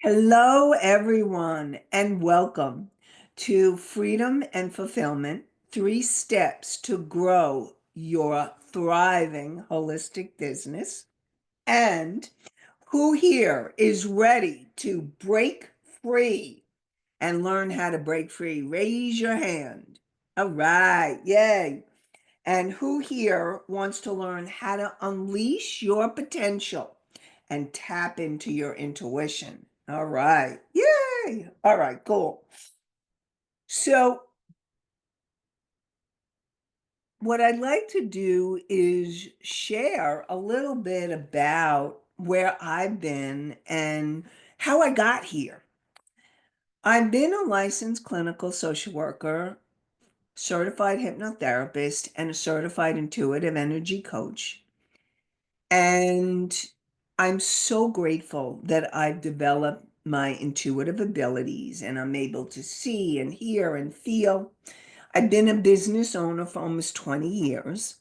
Hello, everyone, and welcome to Freedom and Fulfillment 3 Steps to Grow Your Thriving Holistic Business. And who here is ready to break free and learn how to break free? Raise your hand. All right, yay. And who here wants to learn how to unleash your potential and tap into your intuition? All right. Yay. All right, cool. So, what I'd like to do is share a little bit about where I've been and how I got here. I've been a licensed clinical social worker, certified hypnotherapist, and a certified intuitive energy coach. And I'm so grateful that I've developed my intuitive abilities and I'm able to see and hear and feel. I've been a business owner for almost 20 years,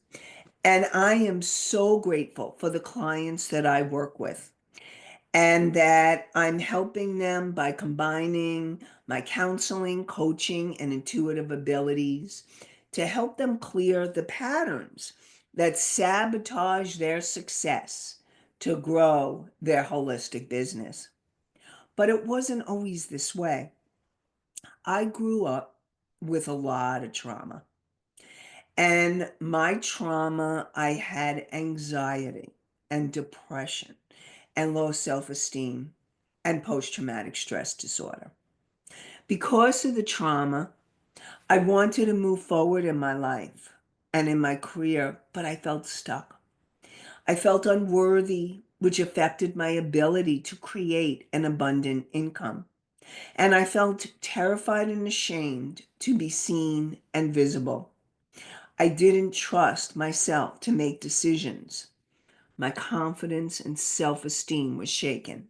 and I am so grateful for the clients that I work with and that I'm helping them by combining my counseling, coaching, and intuitive abilities to help them clear the patterns that sabotage their success to grow their holistic business. But it wasn't always this way. I grew up with a lot of trauma. And my trauma, I had anxiety and depression and low self esteem and post traumatic stress disorder. Because of the trauma, I wanted to move forward in my life and in my career, but I felt stuck. I felt unworthy, which affected my ability to create an abundant income. And I felt terrified and ashamed to be seen and visible. I didn't trust myself to make decisions. My confidence and self esteem was shaken.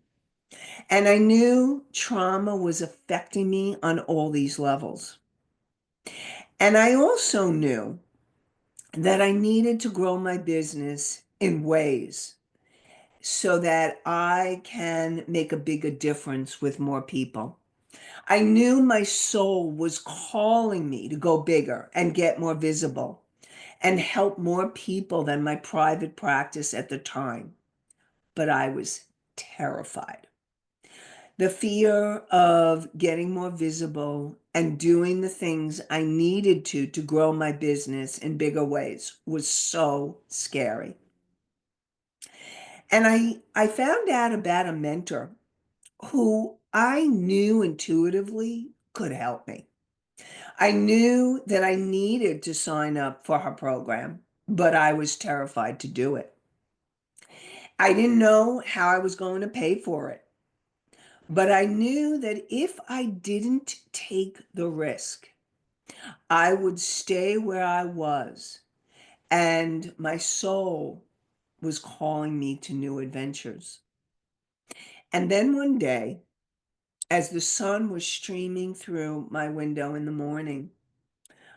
And I knew trauma was affecting me on all these levels. And I also knew that I needed to grow my business in ways so that I can make a bigger difference with more people. I knew my soul was calling me to go bigger and get more visible and help more people than my private practice at the time. But I was terrified. The fear of getting more visible and doing the things I needed to grow my business in bigger ways was so scary. And I found out about a mentor who I knew intuitively could help me. I knew that I needed to sign up for her program, but I was terrified to do it. I didn't know how I was going to pay for it, but I knew that if I didn't take the risk, I would stay where I was, and my soul was calling me to new adventures. And then one day, as the sun was streaming through my window in the morning,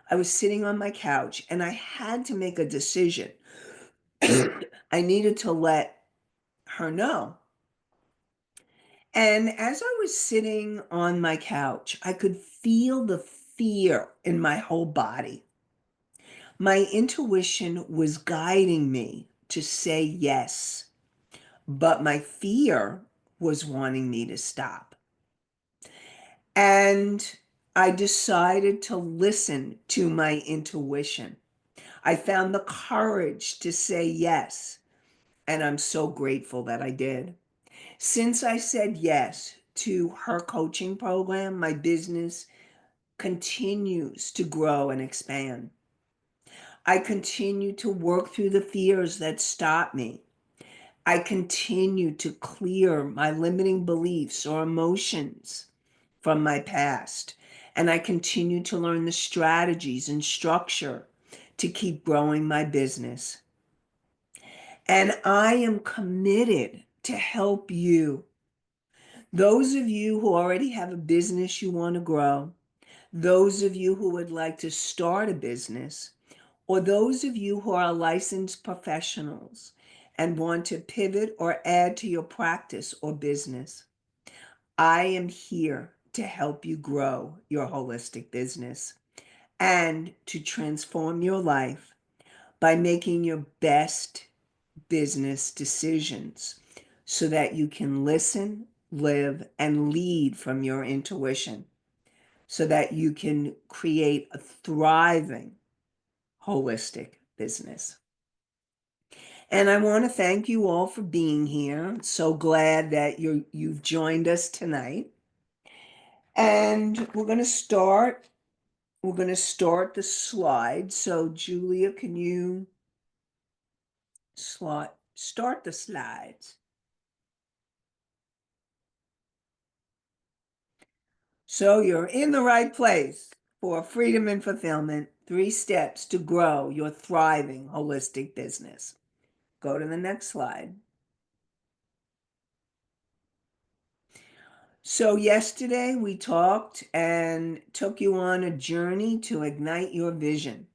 I was sitting on my couch and I had to make a decision. I needed to let her know. And as I was sitting on my couch, I could feel the fear in my whole body. My intuition was guiding me to say yes, but my fear was wanting me to stop. And I decided to listen to my intuition. I found the courage to say yes, and I'm so grateful that I did. Since I said yes to her coaching program, my business continues to grow and expand. I continue to work through the fears that stop me. I continue to clear my limiting beliefs or emotions from my past. And I continue to learn the strategies and structure to keep growing my business. And I am committed to help you. Those of you who already have a business you want to grow, those of you who would like to start a business, or those of you who are licensed professionals and want to pivot or add to your practice or business, I am here to help you grow your holistic business and to transform your life by making your best business decisions so that you can listen, live, and lead from your intuition so that you can create a thriving holistic business. And I want to thank you all for being here. So glad that you've joined us tonight. And we're going to start the slide. So Julia, can you start the slides? So you're in the right place for freedom and fulfillment, 3 steps to grow your thriving holistic business. Go to the next slide. So yesterday we talked and took you on a journey to ignite your vision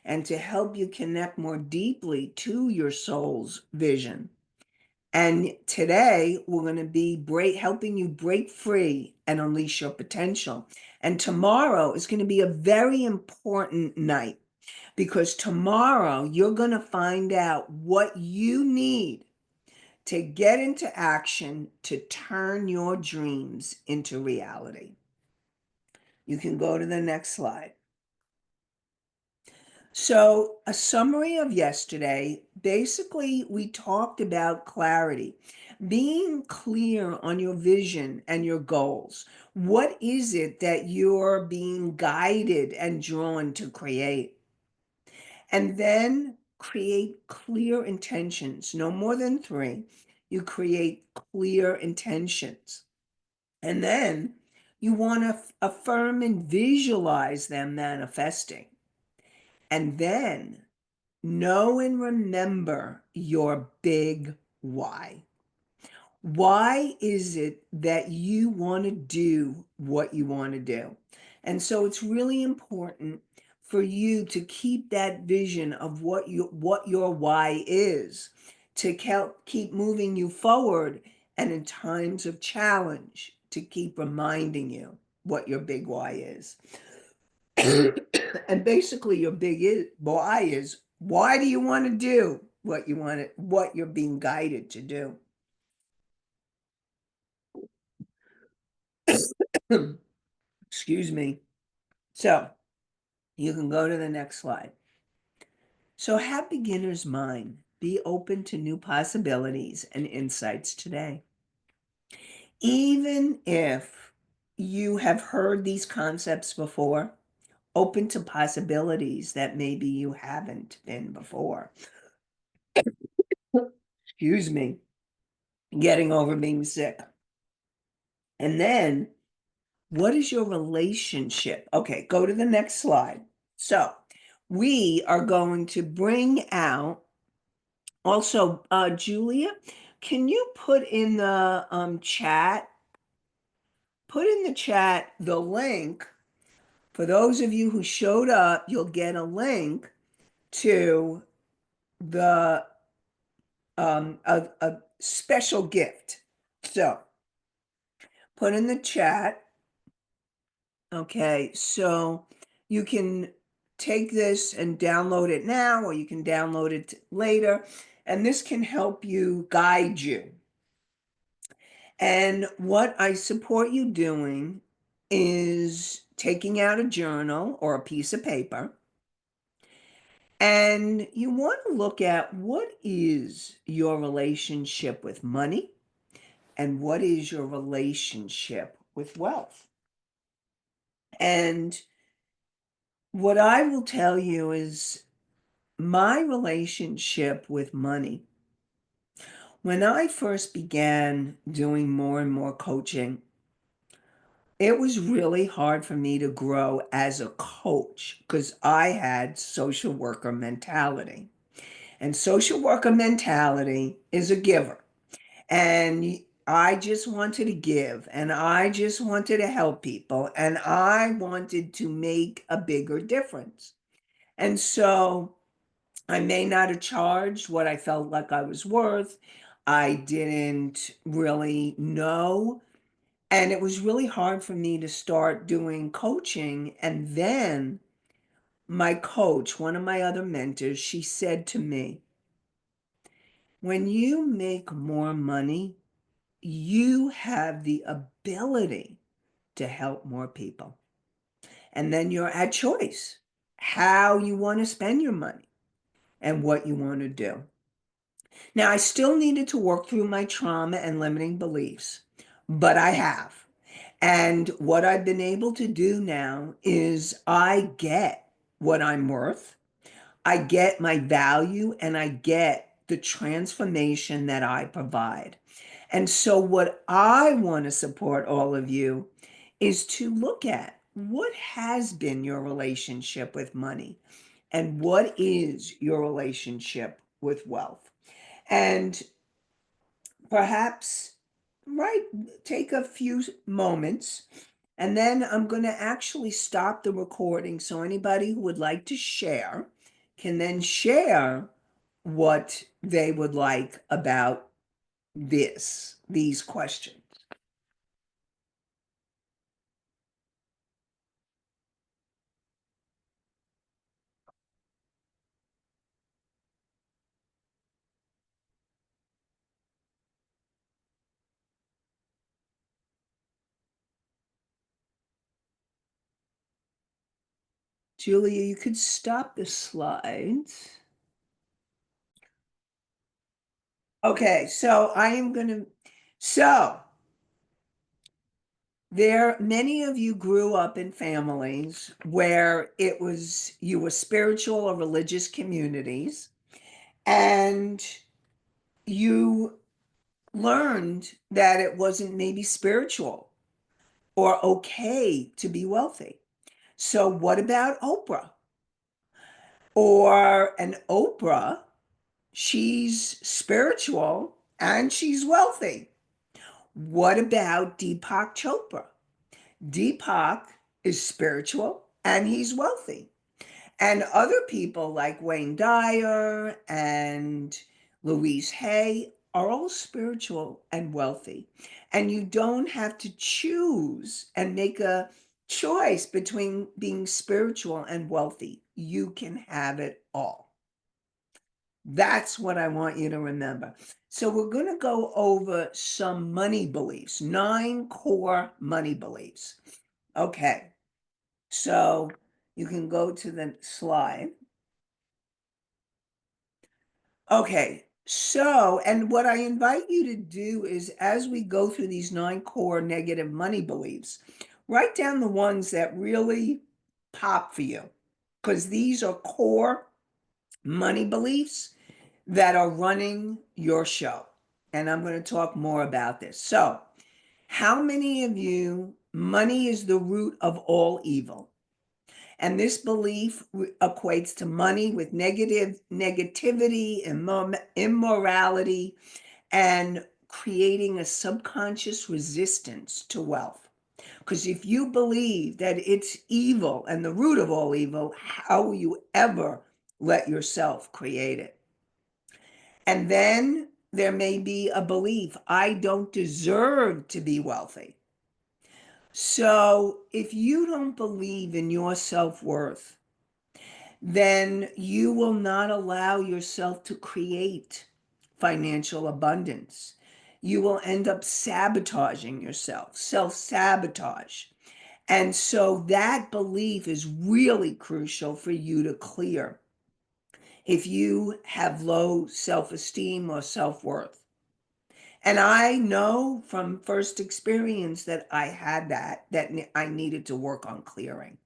and to help you connect more deeply to your soul's vision. And today we're going to be helping you break free and unleash your potential. And tomorrow is going to be a very important night because tomorrow you're going to find out what you need to get into action to turn your dreams into reality. You can go to the next slide. So, a summary of yesterday, basically, we talked about clarity, being clear on your vision and your goals. What is it that you're being guided and drawn to create? And then create clear intentions, no more than 3. You create clear intentions. And then you want to affirm and visualize them manifesting. And then know and remember your big why. Why is it that you want to do what you want to do? And so it's really important for you to keep that vision of what your why is, to keep moving you forward, and in times of challenge to keep reminding you what your big why is. And basically your why is, why do you want to do what you're being guided to do? Excuse me. So you can go to the next slide. So have beginner's mind. Be open to new possibilities and insights today. Even if you have heard these concepts before, open to possibilities that maybe you haven't been before. Excuse me. Getting over being sick. And then, what is your relationship? Okay, go to the next slide. So, we are going to bring out also, Julia, can you put in the chat? Put in the chat the link. For those of you who showed up, you'll get a link to the a special gift. So, put in the chat. Okay, so you can take this and download it now, or you can download it later, and this can help you guide you. And what I support you doing is taking out a journal or a piece of paper, and you want to look at what is your relationship with money and what is your relationship with wealth. And what I will tell you is my relationship with money. When I first began doing more and more coaching, it was really hard for me to grow as a coach because I had social worker mentality. And social worker mentality is a giver. And I just wanted to give, and I just wanted to help people, and I wanted to make a bigger difference. And so I may not have charged what I felt like I was worth. I didn't really know And it was really hard for me to start doing coaching. And then my coach, one of my other mentors, she said to me, when you make more money, you have the ability to help more people. And then you're at choice how you want to spend your money and what you want to do. Now, I still needed to work through my trauma and limiting beliefs, but I have. And what I've been able to do now is I get what I'm worth, I get my value, and I get the transformation that I provide. And so, what I want to support all of you is to look at what has been your relationship with money and what is your relationship with wealth. And perhaps, right, take a few moments and then I'm going to actually stop the recording so anybody who would like to share can then share what they would like about these questions. Julia, you could stop the slides. Okay, so I am going to, so there, many of you grew up in families where it was, you were spiritual or religious communities, and you learned that it wasn't maybe spiritual or okay to be wealthy. So, what about Oprah? Or an Oprah, she's spiritual and she's wealthy. What about Deepak Chopra? Deepak is spiritual and he's wealthy. And other people like Wayne Dyer and Louise Hay are all spiritual and wealthy. And you don't have to choose and make a choice between being spiritual and wealthy. You can have it all. That's what I want you to remember. So, we're going to go over some money beliefs, 9 core money beliefs. Okay. So, you can go to the slide. Okay. So, and what I invite you to do is as we go through these 9 core negative money beliefs, write down the ones that really pop for you, because these are core money beliefs that are running your show. And I'm going to talk more about this. So, how many of you, money is the root of all evil? And this belief equates to money with negativity, immorality, and creating a subconscious resistance to wealth. Because if you believe that it's evil and the root of all evil, how will you ever let yourself create it? And then there may be a belief, I don't deserve to be wealthy. So if you don't believe in your self-worth, then you will not allow yourself to create financial abundance. You will end up sabotaging yourself, self-sabotage. And so that belief is really crucial for you to clear if you have low self-esteem or self-worth. And I know from first experience that I had that I needed to work on clearing.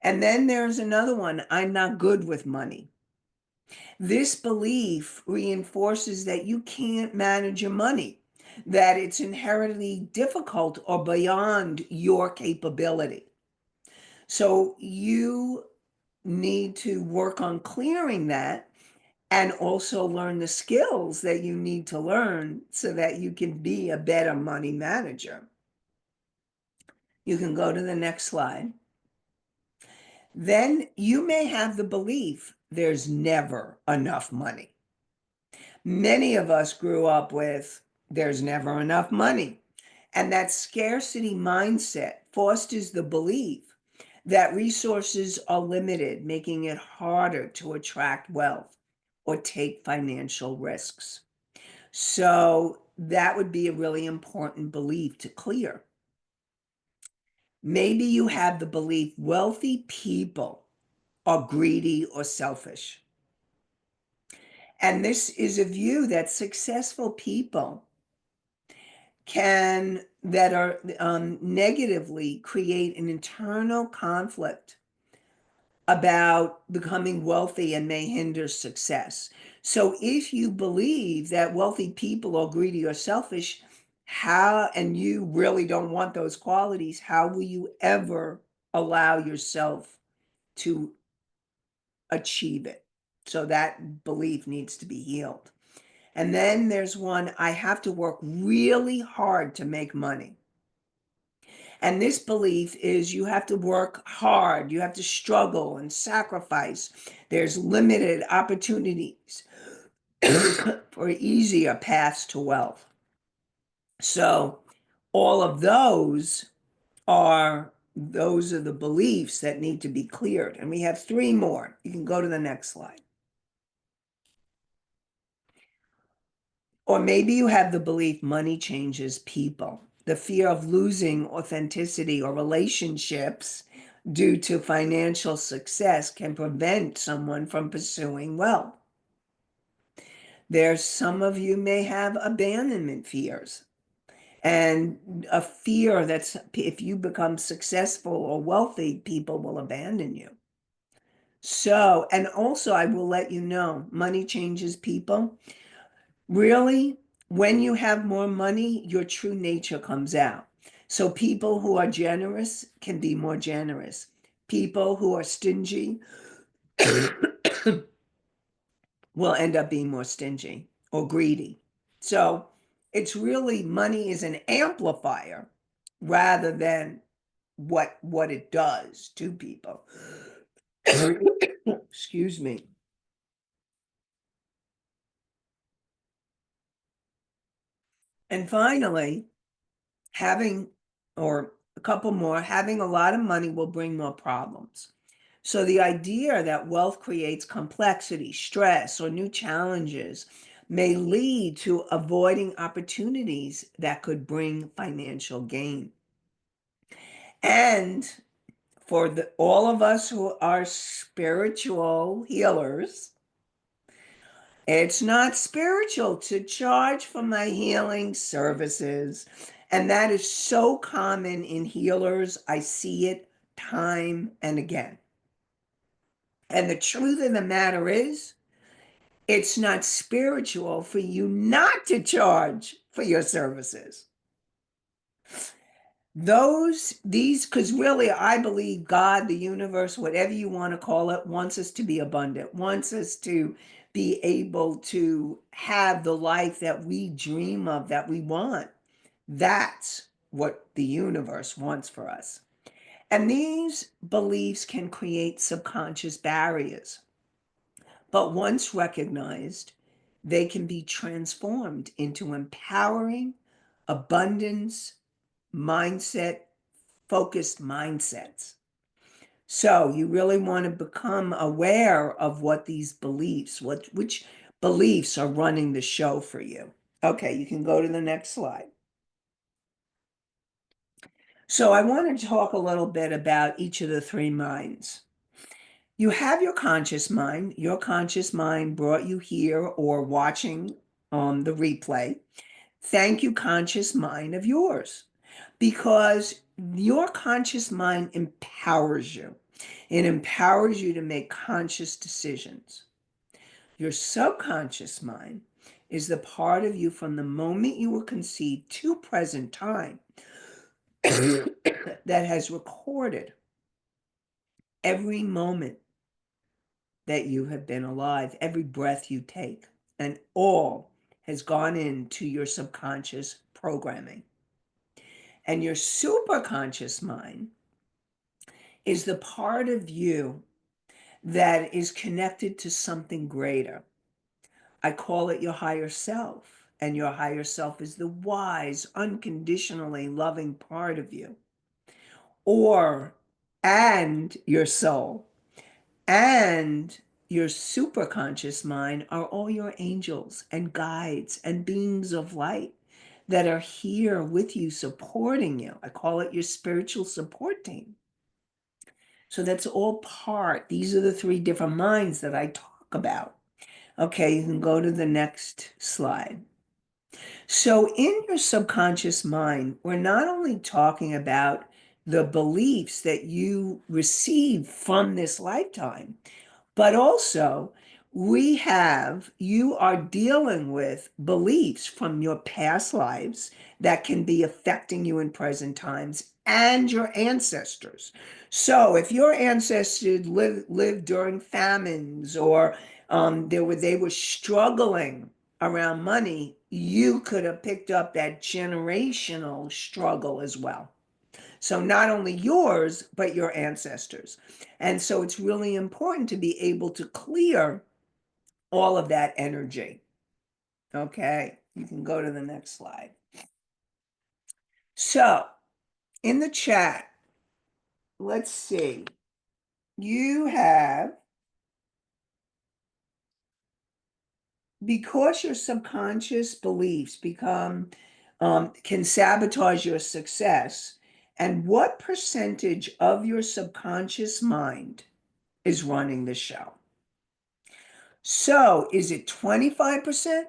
And then there's another one, I'm not good with money. This belief reinforces that you can't manage your money, that it's inherently difficult or beyond your capability. So you need to work on clearing that and also learn the skills that you need to learn so that you can be a better money manager. You can go to the next slide. Then you may have the belief there's never enough money. Many of us grew up with there's never enough money. And that scarcity mindset fosters the belief that resources are limited, making it harder to attract wealth or take financial risks. So that would be a really important belief to clear. Maybe you have the belief wealthy people are greedy or selfish. And this is a view that successful people that are negatively create an internal conflict about becoming wealthy and may hinder success. So if you believe that wealthy people are greedy or selfish, and you really don't want those qualities, how will you ever allow yourself to achieve it? So that belief needs to be healed. And then there's one, I have to work really hard to make money. And this belief is you have to work hard, you have to struggle and sacrifice. There's limited opportunities for easier paths to wealth. So all of those are the beliefs that need to be cleared. And we have three more. You can go to the next slide. Or maybe you have the belief money changes people. The fear of losing authenticity or relationships due to financial success can prevent someone from pursuing wealth. There's some of you may have abandonment fears and a fear that if you become successful or wealthy, people will abandon you. So, and also I will let you know, money changes people. Really, when you have more money, your true nature comes out. So people who are generous can be more generous. People who are stingy will end up being more stingy or greedy. So it's really money is an amplifier rather than what it does to people. Excuse me. And finally, having, or a couple more, having a lot of money will bring more problems. So the idea that wealth creates complexity, stress, or new challenges may lead to avoiding opportunities that could bring financial gain. And for all of us who are spiritual healers, it's not spiritual to charge for my healing services. And that is so common in healers. I see it time and again. And the truth of the matter is, it's not spiritual for you not to charge for your services. Because really, I believe God, the universe, whatever you want to call it, wants us to be abundant, wants us to be able to have the life that we dream of, that we want. That's what the universe wants for us. And these beliefs can create subconscious barriers. But once recognized, they can be transformed into empowering, abundance, mindset focused mindsets. So you really want to become aware of what these beliefs, which beliefs are running the show for you. Okay, you can go to the next slide. So I want to talk a little bit about each of the three minds. You have your conscious mind. Your conscious mind brought you here or watching the replay. Thank you, conscious mind of yours, because your conscious mind empowers you. It empowers you to make conscious decisions. Your subconscious mind is the part of you from the moment you were conceived to present time that has recorded every moment that you have been alive, every breath you take, and all has gone into your subconscious programming. And your superconscious mind is the part of you that is connected to something greater. I call it your higher self. and your higher self is the wise, unconditionally loving part of you. Or, and your soul and your superconscious mind are all your angels and guides and beings of light that are here with you, supporting you. I call it your spiritual support team. So that's all part. These are the three different minds that I talk about. Okay, you can go to the next slide. So in your subconscious mind, we're not only talking about the beliefs that you receive from this lifetime, but also you are dealing with beliefs from your past lives that can be affecting you in present times and your ancestors. So if your ancestors lived during famines, or they were struggling around money, you could have picked up that generational struggle as well. So not only yours, but your ancestors. And so it's really important to be able to clear all of that energy. Okay, you can go to the next slide. So in the chat, let's see, you have, because your subconscious beliefs can sabotage your success, and what percentage of your subconscious mind is running the show? So is it 25%?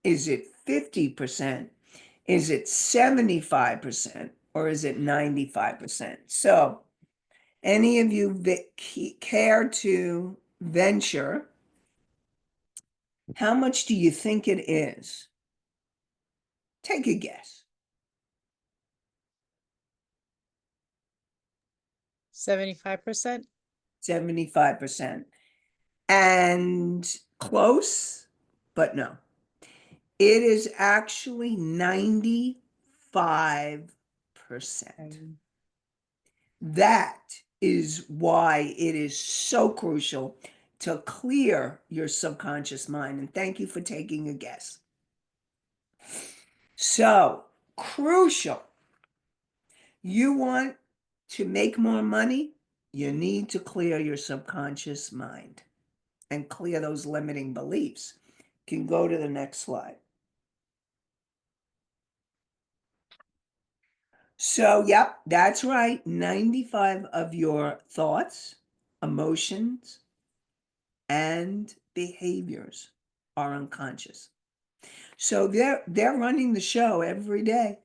Is it 50%? Is it 75%? Or is it 95%? So any of you that care to venture, how much do you think it is? Take a guess. 75%. 75%. And close, but no. It is actually 95%. That is why it is so crucial to clear your subconscious mind. And thank you for taking a guess. So, crucial. You want to make more money? You need to clear your subconscious mind and clear those limiting beliefs. You can go to the next slide. So, yep, that's right. 95 of your thoughts, emotions, and behaviors are unconscious. So they're running the show every day.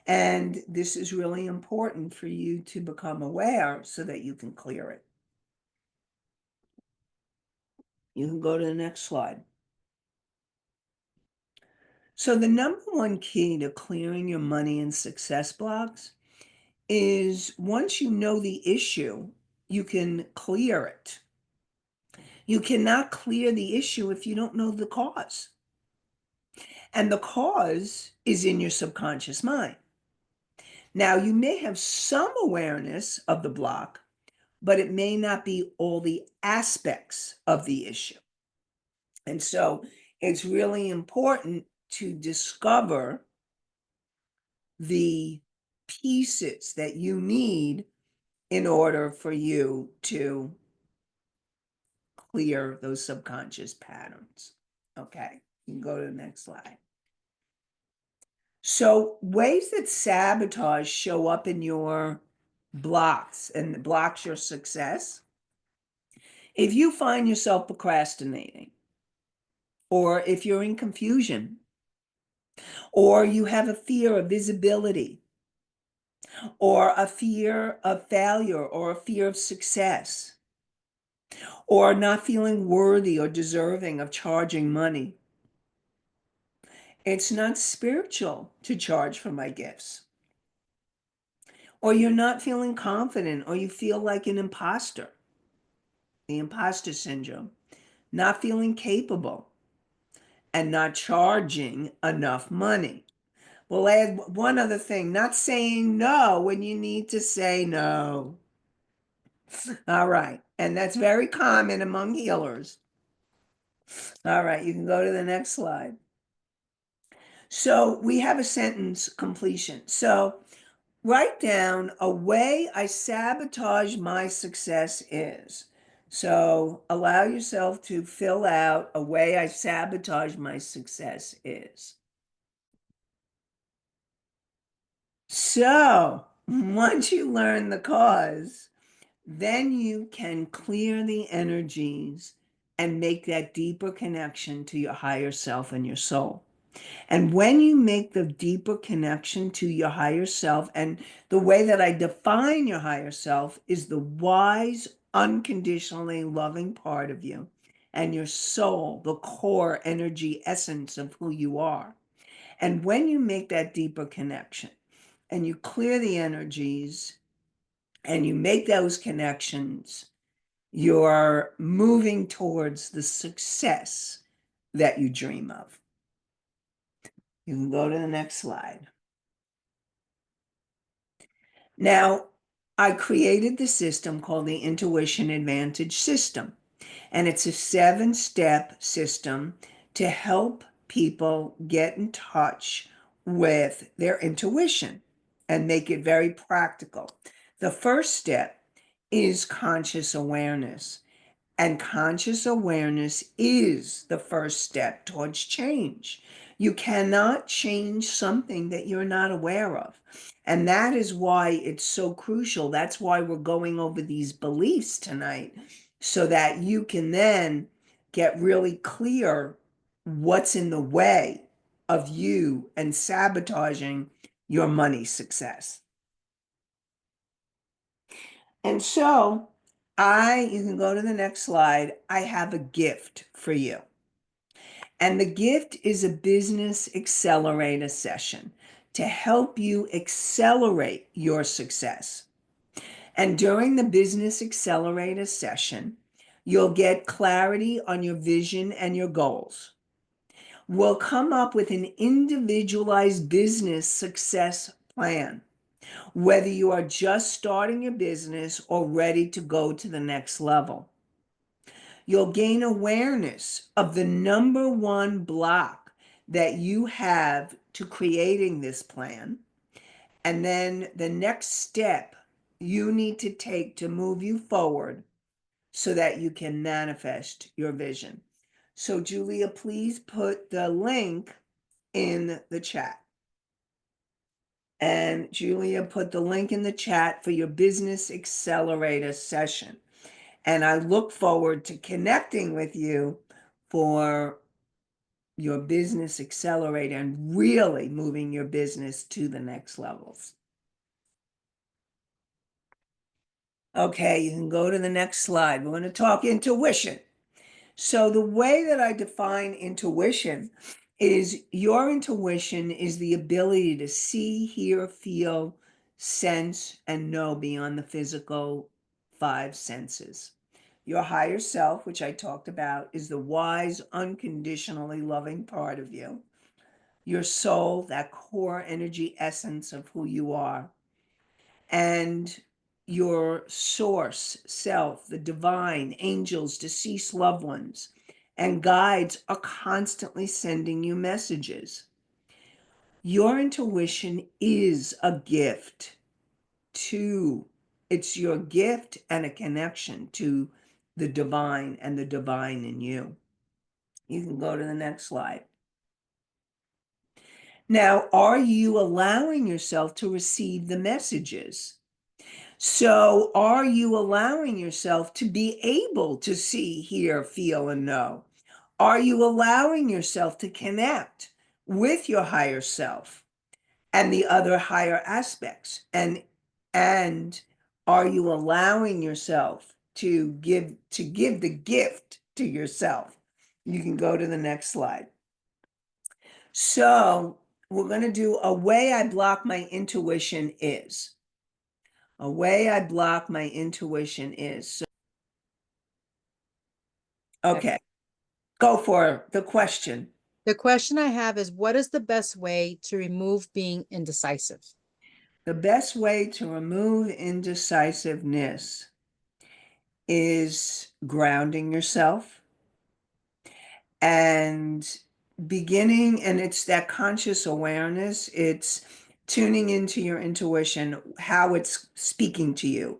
And this is really important for you to become aware so that you can clear it. You can go to the next slide. So the number one key to clearing your money and success blocks is, once you know the issue, you can clear it. You cannot clear the issue if you don't know the cause. And the cause is in your subconscious mind. Now, you may have some awareness of the block, but it may not be all the aspects of the issue. And so it's really important to discover the pieces that you need in order for you to clear those subconscious patterns. Okay, you can go to the next slide. So ways that sabotage show up in your blocks and blocks your success. If you find yourself procrastinating, or if you're in confusion, or you have a fear of visibility, or a fear of failure, or a fear of success, or not feeling worthy or deserving of charging money, it's not spiritual to charge for my gifts. Or you're not feeling confident, or you feel like an imposter, the imposter syndrome, not feeling capable, and not charging enough money. We'll add one other thing, not saying no when you need to say no. All right. And that's very common among healers. All right. You can go to the next slide. So we have a sentence completion. So write down a way I sabotage my success is. So allow yourself to fill out a way I sabotage my success is. So once you learn the cause, then you can clear the energies and make that deeper connection to your higher self and your soul. And when you make the deeper connection to your higher self, and the way that I define your higher self is the wise, unconditionally loving part of you and your soul, the core energy essence of who you are. And when you make that deeper connection and you clear the energies and you make those connections, you're moving towards the success that you dream of. You can go to the next slide. Now, I created the system called the Intuition Advantage System, and it's a 7-step system to help people get in touch with their intuition and make it very practical. The first step is conscious awareness. And conscious awareness is the first step towards change. You cannot change something that you're not aware of. And that is why it's so crucial. That's why we're going over these beliefs tonight, so that you can then get really clear what's in the way of you and sabotaging your money success. And so you can go to the next slide. I have a gift for you. And the gift is a business accelerator session to help you accelerate your success. And during the business accelerator session, you'll get clarity on your vision and your goals. We'll come up with an individualized business success plan, whether you are just starting your business or ready to go to the next level. You'll gain awareness of the number one block that you have to creating this plan. And then the next step you need to take to move you forward so that you can manifest your vision. So, Julia, please put the link in the chat. And Julia put the link in the chat for your business accelerator session. And I look forward to connecting with you for your business accelerator and really moving your business to the next levels. Okay, you can go to the next slide. We're going to talk intuition. So the way that I define intuition is your intuition is the ability to see, hear, feel, sense, and know beyond the physical 5 senses. Your higher self, which I talked about, is the wise, unconditionally loving part of you. Your soul, that core energy essence of who you are. And your source self, the divine, angels, deceased loved ones, and guides are constantly sending you messages. Your intuition is a gift it's your gift and a connection to the divine and the divine in you. You can go to the next slide. Now, are you allowing yourself to receive the messages? So, are you allowing yourself to be able to see, hear, feel, and know? Are you allowing yourself to connect with your higher self and the other higher aspects? And are you allowing yourself to give the gift to yourself? You can go to the next slide. So, we're going to do a way I block my intuition is. A way I block my intuition is. Okay, go for the question. The question I have is, what is the best way to remove being indecisive? The best way to remove indecisiveness is grounding yourself and beginning, and it's that conscious awareness. It's tuning into your intuition, how it's speaking to you.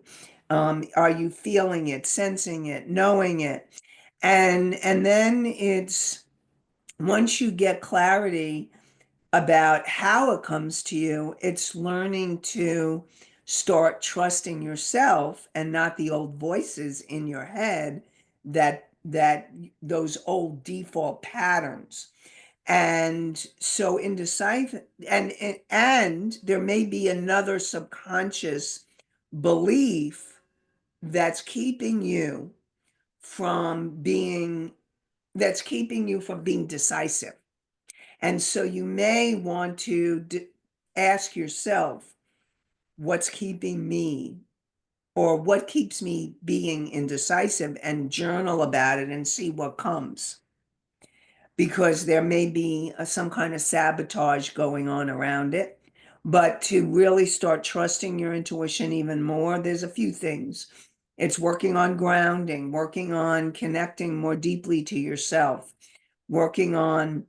Are you feeling it, sensing it, knowing it? And then it's once you get clarity about how it comes to you, it's learning to start trusting yourself and not the old voices in your head that those old default patterns. And so indecisive, and there may be another subconscious belief that's keeping you from being decisive. And so you may want to ask yourself, what's keeping me, or what keeps me being indecisive, and journal about it and see what comes. Because there may be some kind of sabotage going on around it. But to really start trusting your intuition even more, there's a few things. It's working on grounding, working on connecting more deeply to yourself, working on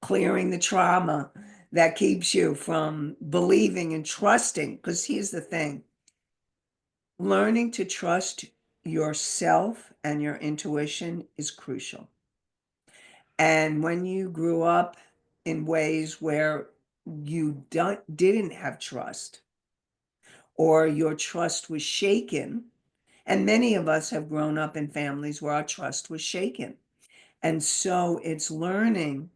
clearing the trauma that keeps you from believing and trusting. Because here's the thing, learning to trust yourself and your intuition is crucial. And when you grew up in ways where you didn't have trust, or your trust was shaken, and many of us have grown up in families where our trust was shaken. And so it's learning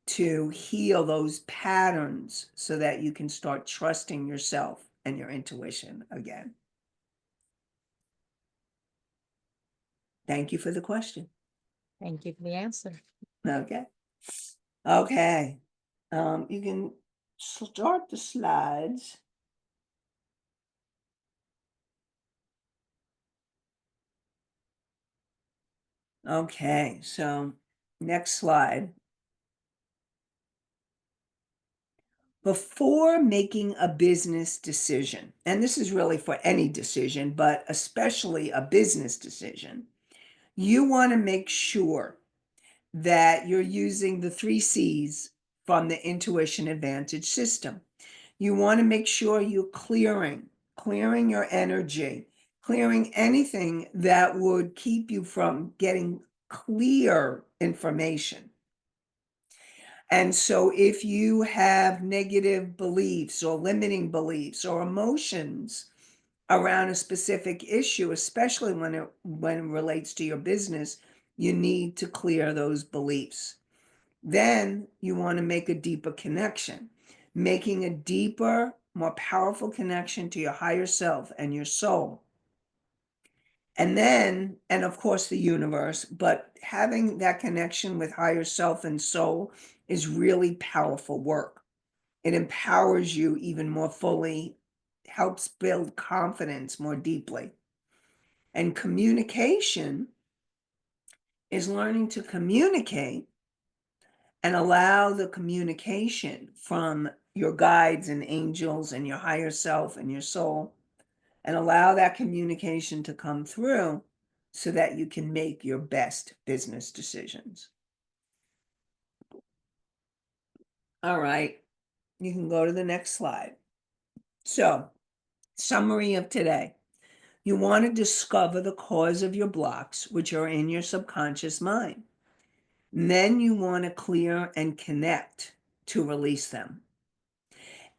to heal those patterns so that you can start trusting yourself and your intuition again. Thank you for the question. Thank you for the answer. Okay. Okay. You can start the slides. Okay, so next slide. Before making a business decision, and this is really for any decision, but especially a business decision, you want to make sure that you're using the 3 C's from the Intuition Advantage system. You want to make sure you're clearing your energy, clearing anything that would keep you from getting clear information. And so if you have negative beliefs or limiting beliefs or emotions around a specific issue, especially when it relates to your business, you need to clear those beliefs. Then you want to make a deeper connection, making a deeper, more powerful connection to your higher self and your soul. And then, and of course, the universe, but having that connection with higher self and soul is really powerful work. It empowers you even more fully, helps build confidence more deeply. And communication is learning to communicate and allow the communication from your guides and angels and your higher self and your soul, and allow that communication to come through so that you can make your best business decisions. All right, you can go to the next slide. So, summary of today. You want to discover the cause of your blocks, which are in your subconscious mind. And then you want to clear and connect to release them.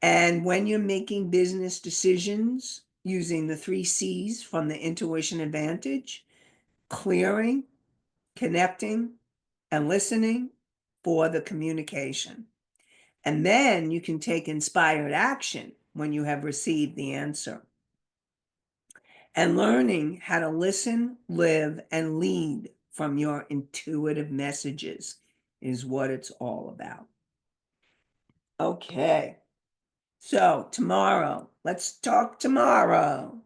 And when you're making business decisions using the 3 C's from the Intuition Advantage, clearing, connecting, and listening for the communication. And then you can take inspired action when you have received the answer. And learning how to listen, live, and lead from your intuitive messages is what it's all about. Okay. So tomorrow, let's talk tomorrow.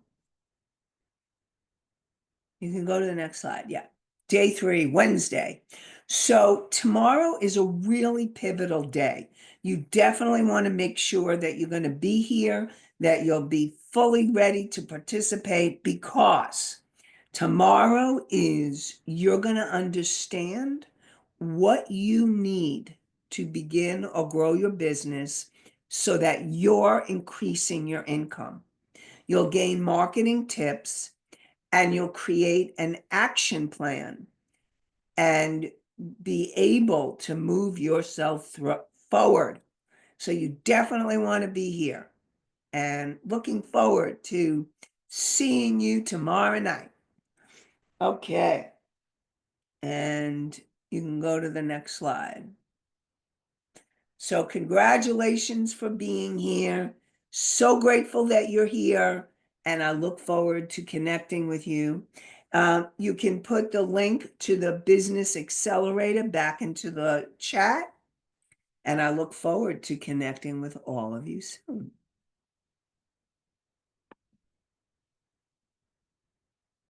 You can go to the next slide. Yeah. Day 3, Wednesday. So tomorrow is a really pivotal day. You definitely want to make sure that you're going to be here, that you'll be fully ready to participate, because tomorrow is you're going to understand what you need to begin or grow your business so that you're increasing your income. You'll gain marketing tips and you'll create an action plan and be able to move yourself forward. So you definitely want to be here, and looking forward to seeing you tomorrow night. Okay. And you can go to the next slide. So congratulations for being here. So grateful that you're here, and I look forward to connecting with you. You can put the link to the Business Accelerator back into the chat, and I look forward to connecting with all of you soon.